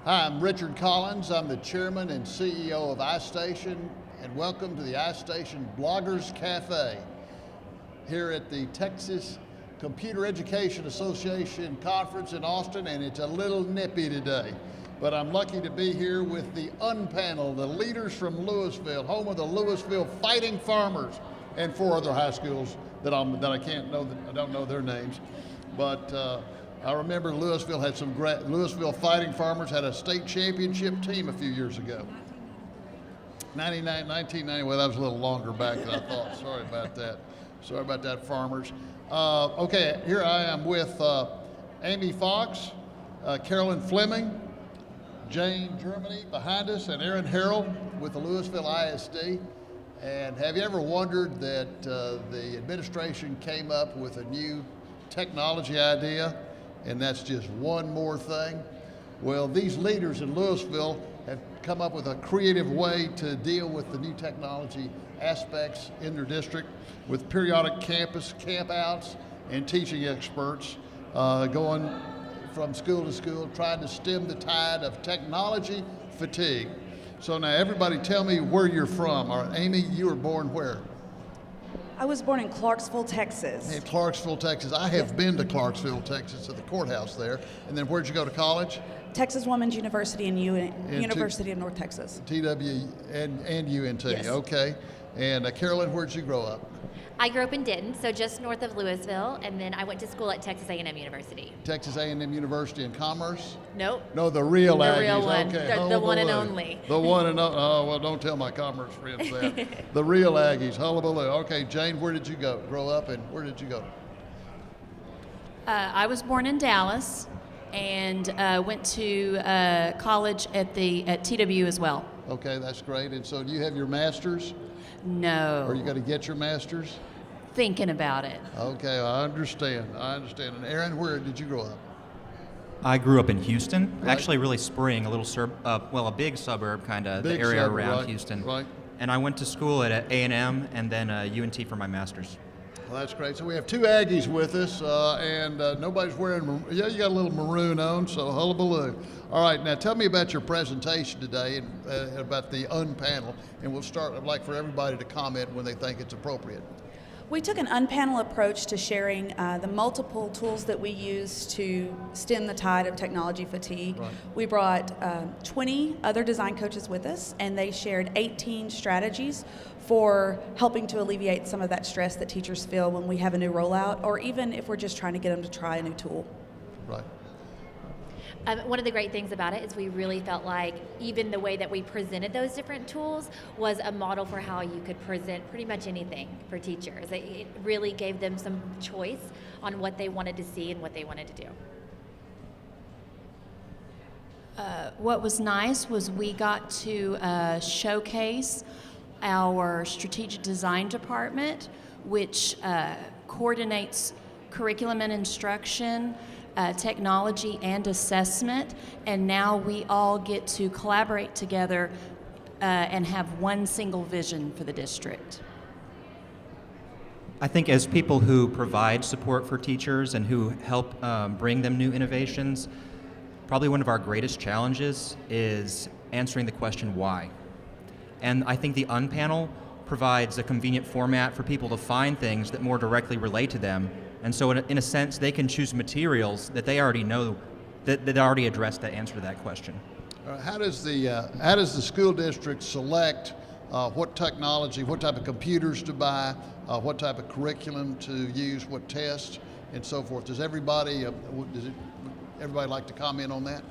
Hi, I'm Richard Collins. I'm the chairman and CEO of iStation, and welcome to the iStation Bloggers Cafe here at the Texas Computer Education Association Conference in Austin, and it's a little nippy today. But I'm lucky to be here with the Unpanel, the leaders from Lewisville, home of the Lewisville Fighting Farmers, and 4 other high schools that I don't know their names. But I remember Lewisville had some great, Lewisville Fighting Farmers had a state championship team a few years ago. 1990, well, that was a little longer back than I thought. Sorry about that. Sorry about that, farmers. Okay, here I am with Amy Fox, Carolyn Flemming, Jayne Germany behind us, and Aaron Harrell with the Lewisville ISD. And have you ever wondered that the administration came up with a new technology idea, and that's just one more thing? Well, these leaders in Lewisville have come up with a creative way to deal with the new technology aspects in their district with periodic campus campouts and teaching experts going from school to school, trying to stem the tide of technology fatigue. So now everybody tell me where you're from. All right, Amy, you were born where? I was born in Clarksville, Texas. In Clarksville, Texas. I have been to Clarksville, Texas, to the courthouse there. And then where'd you go to college? Texas Women's University and University of North Texas. TW and UNT, Yes. Okay. And Carolyn, where'd you grow up? I grew up in Denton, so just north of Lewisville, and then I went to school at Texas A&M University. Texas A&M University in Commerce? Nope. No, the real Aggies. The real one. Okay. The one and only. The one and only. Oh, well, don't tell my Commerce friends that. The real Aggies. Hullabaloo. Okay, Jayne, where did you grow up, and where did you go? I was born in Dallas and went to college at TW as well. Okay, that's great. And so do you have your master's? No. Or you got to get your master's? Thinking about it. Okay, I understand. And Aaron, where did you grow up? I grew up in Houston, Right. actually really Spring, a big suburb, kind of, the Big area suburb, around right, Houston. right. And I went to school at A&M and then UNT for my master's. Well, that's great. So we have 2 Aggies with us, and nobody's wearing, you got a little maroon on, so hullabaloo. All right, now tell me about your presentation today and about the Unpanel, and we'll start, I'd like for everybody to comment when they think it's appropriate. We took an unpanel approach to sharing the multiple tools that we use to stem the tide of technology fatigue. Right. We brought 20 other design coaches with us, and they shared 18 strategies for helping to alleviate some of that stress that teachers feel when we have a new rollout, or even if we're just trying to get them to try a new tool. Right. One of the great things about it is we really felt like even the way that we presented those different tools was a model for how you could present pretty much anything for teachers. It really gave them some choice on what they wanted to see and what they wanted to do. What was nice was we got to showcase our strategic design department, which coordinates curriculum and instruction, technology and assessment, and now we all get to collaborate together and have one single vision for the district. I think as people who provide support for teachers and who help bring them new innovations, probably one of our greatest challenges is answering the question why. And I think the Unpanel provides a convenient format for people to find things that more directly relate to them. And so in a sense, they can choose materials that they already know, that already address the answer to that question. How does the school district select what technology, what type of computers to buy, what type of curriculum to use, what tests, and so forth? Does everybody like to comment on that?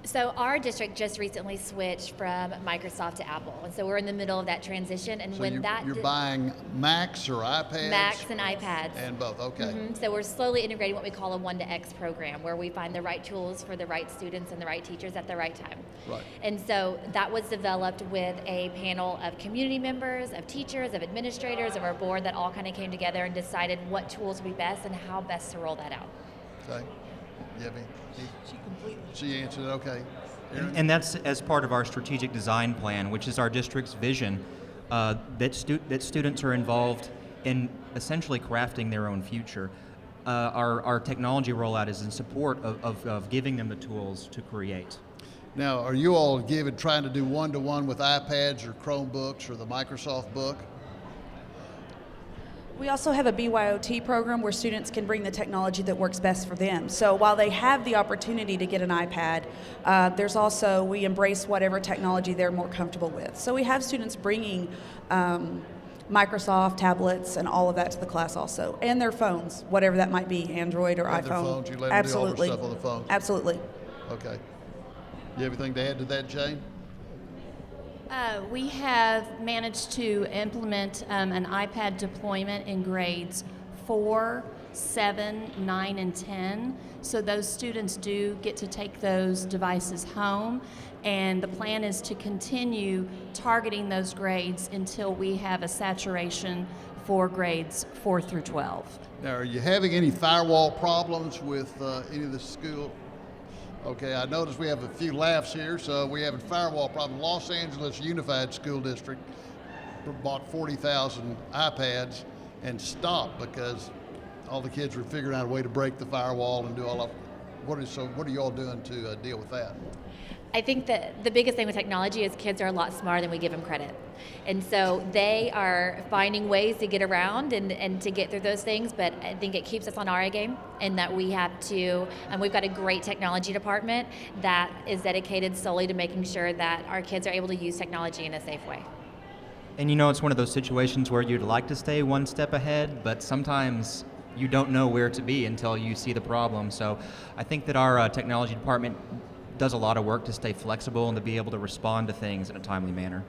So our district just recently switched from Microsoft to Apple, and so we're in the middle of that transition. And So when you're buying Macs or iPads? Macs and iPads. And both, okay. Mm-hmm. So we're slowly integrating what we call a 1-to-X program, where we find the right tools for the right students and the right teachers at the right time. Right. And so that was developed with a panel of community members, of teachers, of administrators, of our board that all kind of came together and decided what tools would be best and how best to roll that out. Okay. She answered it, okay. Aaron? And that's as part of our strategic design plan, which is our district's vision, that students are involved in essentially crafting their own future. our technology rollout is in support of giving them the tools to create. Now, are you all trying to do one-to-one with iPads or Chromebooks or the Microsoft Book? We also have a BYOT program where students can bring the technology that works best for them. So while they have the opportunity to get an iPad, there's also, we embrace whatever technology they're more comfortable with. So we have students bringing Microsoft tablets and all of that to the class also, and their phones, whatever that might be, Android or And iPhone. their phones, you let them Absolutely. do all their stuff on the phones? Absolutely. Okay. You have anything to add to that, Jayne? We have managed to implement an iPad deployment in grades 4, 7, 9, and 10. So those students do get to take those devices home, and the plan is to continue targeting those grades until we have a saturation for grades 4 through 12. Now, are you having any firewall problems with any of the school? Okay, I noticed we have a few laughs here, so we have a firewall problem. Los Angeles Unified School District bought 40,000 iPads and stopped because all the kids were figuring out a way to break the firewall and do all of. What are you all doing to deal with that? I think that the biggest thing with technology is kids are a lot smarter than we give them credit. And so they are finding ways to get around and to get through those things, but I think it keeps us on our A game, and that we have to, and we've got a great technology department that is dedicated solely to making sure that our kids are able to use technology in a safe way. And you know, it's one of those situations where you'd like to stay one step ahead, but sometimes you don't know where to be until you see the problem. So I think that our technology department does a lot of work to stay flexible and to be able to respond to things in a timely manner.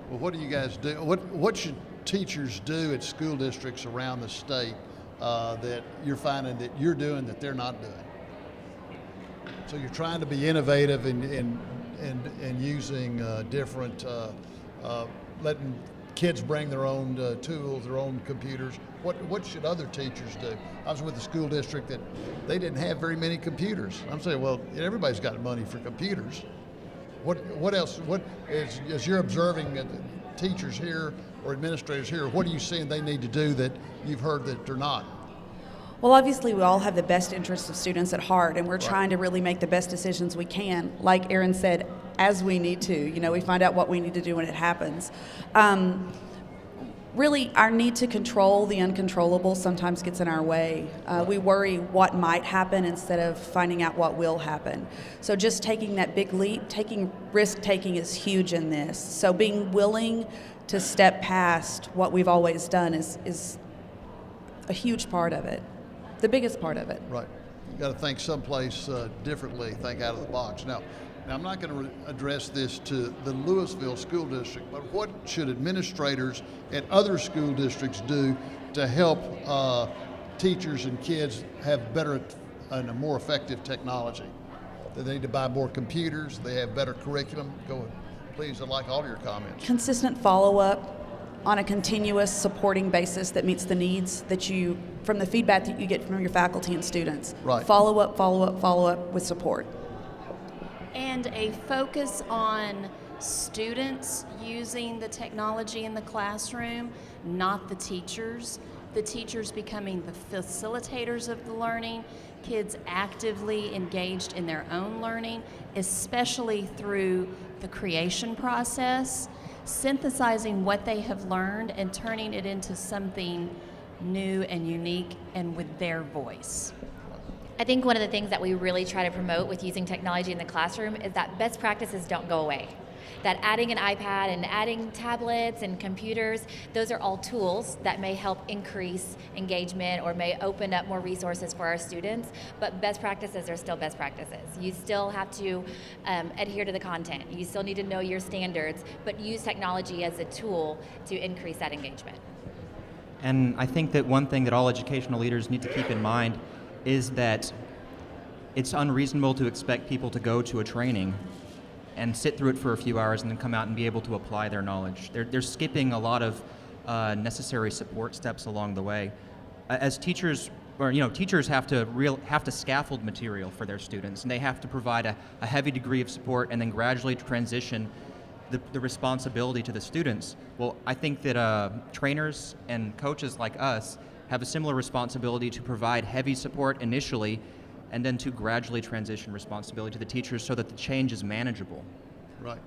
Well, what do you guys do? What should teachers do at school districts around the state that you're finding that you're doing that they're not doing? So you're trying to be innovative in using different, letting kids bring their own tools, their own computers. What should other teachers do? I was with a school district that they didn't have very many computers. I'm saying, well, everybody's got money for computers. What else? What as you're observing teachers here or administrators here? What are you seeing they need to do that you've heard that they're not? Well, obviously, we all have the best interests of students at heart, and we're trying to really make the best decisions we can. Like Aaron said, as we need to. You know, we find out what we need to do when it happens. Really, our need to control the uncontrollable sometimes gets in our way. We worry what might happen instead of finding out what will happen. So just taking that big leap, risk-taking is huge in this. So being willing to step past what we've always done is a huge part of it, the biggest part of it. Right. You got to think someplace differently, think out of the box. Now I'm not going to address this to the Lewisville School District, but what should administrators at other school districts do to help teachers and kids have better and a more effective technology? Do they need to buy more computers? They have better curriculum? Go ahead. Please, I'd like all your comments. Consistent follow-up on a continuous supporting basis that meets the needs that from the feedback that you get from your faculty and students. Right. Follow up with support. And a focus on students using the technology in the classroom, not the teachers. The teachers becoming the facilitators of the learning, kids actively engaged in their own learning, especially through the creation process, synthesizing what they have learned and turning it into something new and unique and with their voice. I think one of the things that we really try to promote with using technology in the classroom is that best practices don't go away. That adding an iPad and adding tablets and computers, those are all tools that may help increase engagement or may open up more resources for our students, but best practices are still best practices. You still have to adhere to the content. You still need to know your standards, but use technology as a tool to increase that engagement. And I think that one thing that all educational leaders need to keep in mind is that it's unreasonable to expect people to go to a training and sit through it for a few hours and then come out and be able to apply their knowledge. They're skipping a lot of necessary support steps along the way. As teachers, teachers have to scaffold material for their students, and they have to provide a heavy degree of support and then gradually transition the responsibility to the students. Well, I think that trainers and coaches like us have a similar responsibility to provide heavy support initially and then to gradually transition responsibility to the teachers so that the change is manageable. Right.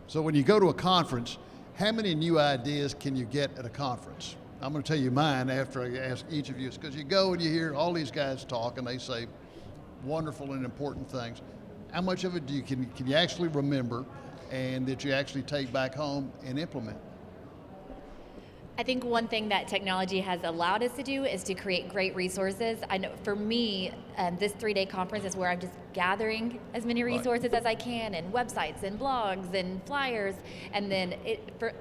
So when you go to a conference, how many new ideas can you get at a conference? I'm going to tell you mine after I ask each of you, because you go and you hear all these guys talk and they say wonderful and important things. How much of it can you actually remember and that you actually take back home and implement? I think one thing that technology has allowed us to do is to create great resources. I know for me, this 3-day conference is where I'm just gathering as many resources as I can, and websites and blogs and flyers, and then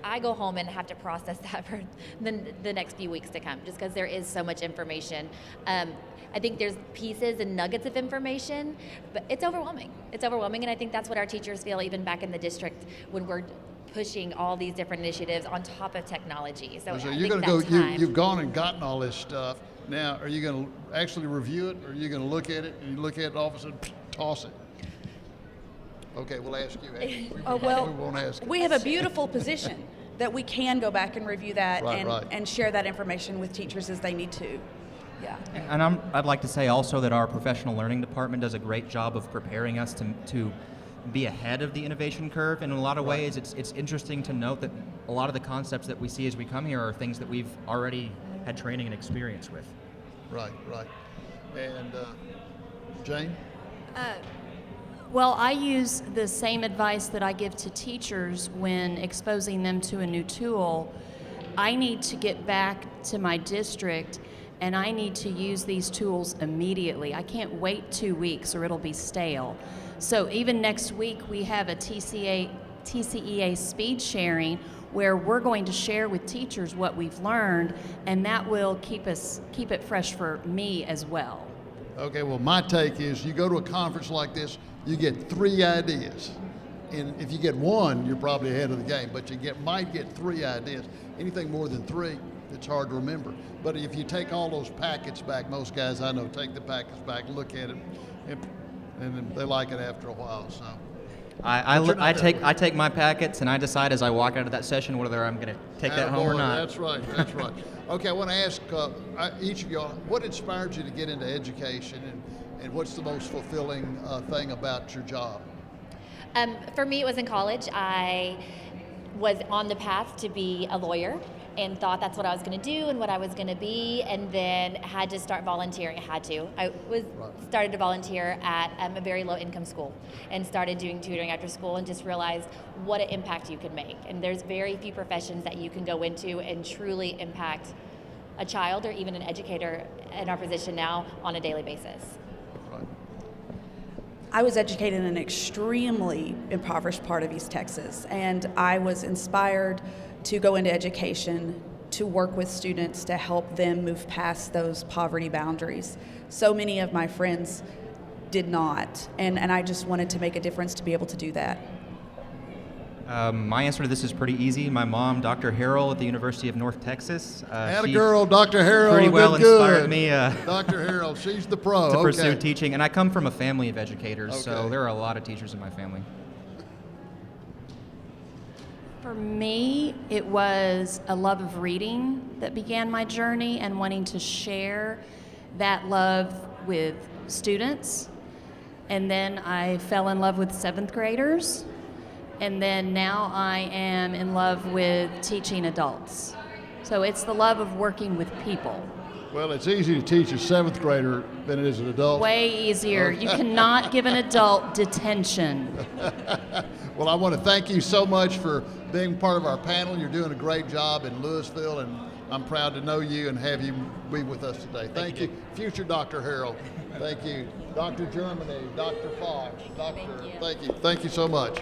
I go home and have to process that for the next few weeks to come, just because there is so much information. I think there's pieces and nuggets of information, but it's overwhelming. It's overwhelming, and I think that's what our teachers feel even back in the district when we're pushing all these different initiatives on top of technology. So you're going to go. You've gone and gotten all this stuff. Now, are you going to actually review it, or are you going to look at it and you look at it all of a sudden, toss it? Okay, we'll ask you. Amy. Oh, well, we won't ask. we have a beautiful position that we can go back and review that and share that information with teachers as they need to. Yeah. And I'd like to say also that our professional learning department does a great job of preparing us to be ahead of the innovation curve. And in a lot of ways, it's interesting to note that a lot of the concepts that we see as we come here are things that we've already had training and experience with. Right. And Jayne? Well, I use the same advice that I give to teachers when exposing them to a new tool. I need to get back to my district and I need to use these tools immediately. I can't wait 2 weeks or it'll be stale. So even next week we have a TCEA speed sharing where we're going to share with teachers what we've learned, and that will keep it fresh for me as well. Okay, well, my take is you go to a conference like this, you get 3 ideas. And if you get 1, you're probably ahead of the game, but might get 3 ideas. Anything more than 3, it's hard to remember. But if you take all those packets back, most guys I know take the packets back, look at it, and then they like it after a while. So I take my packets and I decide as I walk out of that session whether I'm going to take that home or not. That's right. Okay, I want to ask each of y'all, what inspired you to get into education, and what's the most fulfilling thing about your job? For me, it was in college. I was on the path to be a lawyer and thought that's what I was going to do and what I was going to be, and then had to start volunteering. Started to volunteer at a very low income school and started doing tutoring after school, and just realized what an impact you could make. And there's very few professions that you can go into and truly impact a child or even an educator in our position now on a daily basis. I was educated in an extremely impoverished part of East Texas, and I was inspired to go into education, to work with students to help them move past those poverty boundaries. So many of my friends did not, and I just wanted to make a difference to be able to do that. My answer to this is pretty easy. My mom, Dr. Harrell at the University of North Texas. Atta girl, Dr. Harrell. Pretty well inspired me. Dr. Harrell, she's the pro. To pursue teaching, and I come from a family of educators, so Okay. there are a lot of teachers in my family. For me, it was a love of reading that began my journey, and wanting to share that love with students. And then I fell in love with 7th graders. And then now I am in love with teaching adults. So it's the love of working with people. Well, it's easy to teach a 7th grader than it is an adult. Way easier. You cannot give an adult detention. Well, I want to thank you so much for being part of our panel. You're doing a great job in Lewisville, and I'm proud to know you and have you be with us today. Thank you. Future Dr. Harrell. Thank you. Dr. Germany, Dr. Fox, Thank you so much.